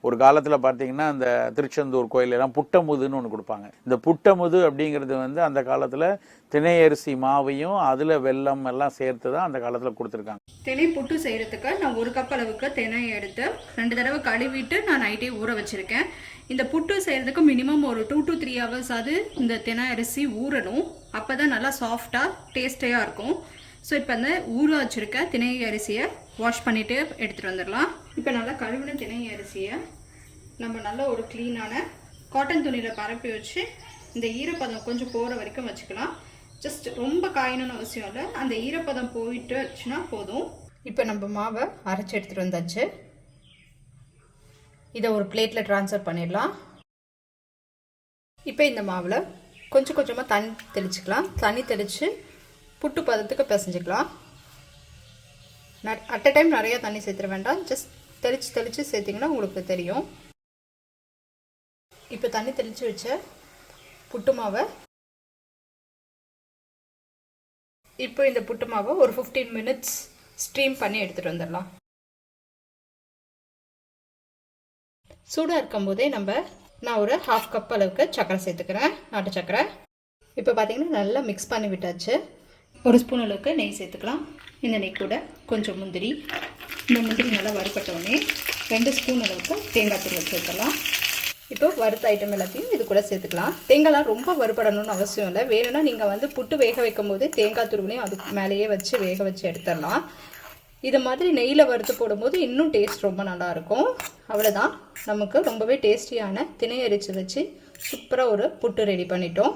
ஒரு காலத்தில் பார்த்தீங்கன்னா அந்த திருச்செந்தூர் கோயிலெல்லாம் புட்டமுதுன்னு ஒன்று கொடுப்பாங்க. இந்த புட்டமுது அப்படிங்கிறது வந்து அந்த காலத்தில் திணை அரிசி மாவையும் அதில் வெல்லம் எல்லாம் சேர்த்து தான் அந்த காலத்தில் கொடுத்துருக்காங்க. திணை புட்டு செய்கிறதுக்கு நான் 1 கப் அளவுக்கு திணை எடுத்து 2 தடவை கழுவிட்டு நான் நைட்டே ஊற வச்சுருக்கேன். இந்த புட்டு செய்கிறதுக்கு மினிமம் ஒரு 2 to 3 hours அது இந்த திணை அரிசி ஊறணும். அப்போ தான் நல்லா சாஃப்டாக டேஸ்டியாக இருக்கும். ஸோ இப்போ அந்த ஊற வச்சுருக்க திணை அரிசியை வாஷ் பண்ணிவிட்டு எடுத்துகிட்டு வந்துடலாம். இப்போ நல்லா கழுவின திணை அரிசியை நம்ம நல்லா ஒரு க்ளீனான காட்டன் துணியில் பரப்பி வச்சு இந்த ஈரப்பதம் கொஞ்சம் போகிற வரைக்கும் வச்சுக்கலாம். ஜஸ்ட் ரொம்ப காயணும்னு அவசியம் இல்லை, அந்த ஈரப்பதம் போயிட்டு வச்சுன்னா போதும். இப்போ நம்ம மாவை அரைச்சி எடுத்துகிட்டு வந்தாச்சு. இதை ஒரு பிளேட்டில் ட்ரான்ஸ்ஃபர் பண்ணிடலாம். இப்போ இந்த மாவில் கொஞ்சம் கொஞ்சமாக தண்ணி தெளிச்சுக்கலாம். தண்ணி தெளித்து புட்டு பதத்துக்கு பிசைஞ்சிக்கலாம். அட் அ டைம் நிறையா தண்ணி சேர்த்துட வேண்டாம், ஜஸ்ட் தெளித்து சேர்த்திங்கன்னா உங்களுக்கு தெரியும். இப்போ தண்ணி தெளித்து வச்ச புட்டு மாவை இப்போ இந்த புட்டு மாவை ஒரு 15 minutes ஸ்டீம் பண்ணி எடுத்துகிட்டு வந்துடலாம். சூடாக இருக்கும்போதே நான் ஒரு 1/2 கப் அளவுக்கு சர்க்கரை சேர்த்துக்கிறேன், நாட்டு சர்க்கரை. இப்போ பார்த்தீங்கன்னா நல்லா மிக்ஸ் பண்ணி விட்டாச்சு. 1 ஸ்பூன் அளவுக்கு நெய் சேர்த்துக்கலாம். இந்த நெய் கூட கொஞ்சம் முந்திரி, இந்த முந்திரி நல்லா வறுப்பட்டோடனே 2 ஸ்பூன் அளவுக்கு தேங்காய் துருவல் சேர்த்துக்கலாம். இப்போ வறுத்த ஐட்டம் எல்லாத்தையும் இது கூட சேர்த்துக்கலாம். தேங்காய்லாம் ரொம்ப வறுபடணும்னு அவசியம் இல்லை. வேணும்னா நீங்கள் புட்டு வேக வைக்கும் போது தேங்காய் துருவலையும் அதுக்கு மேலேயே வச்சு வேக வச்சு எடுத்துடலாம். இது மாதிரி நெய்யில் வறுத்து போடும்போது இன்னும் டேஸ்ட் ரொம்ப நல்லாயிருக்கும். அவ்வளோதான், நமக்கு ரொம்பவே டேஸ்டியான திணை அரிசி வச்சு சூப்பராக ஒரு புட்டு ரெடி பண்ணிட்டோம்.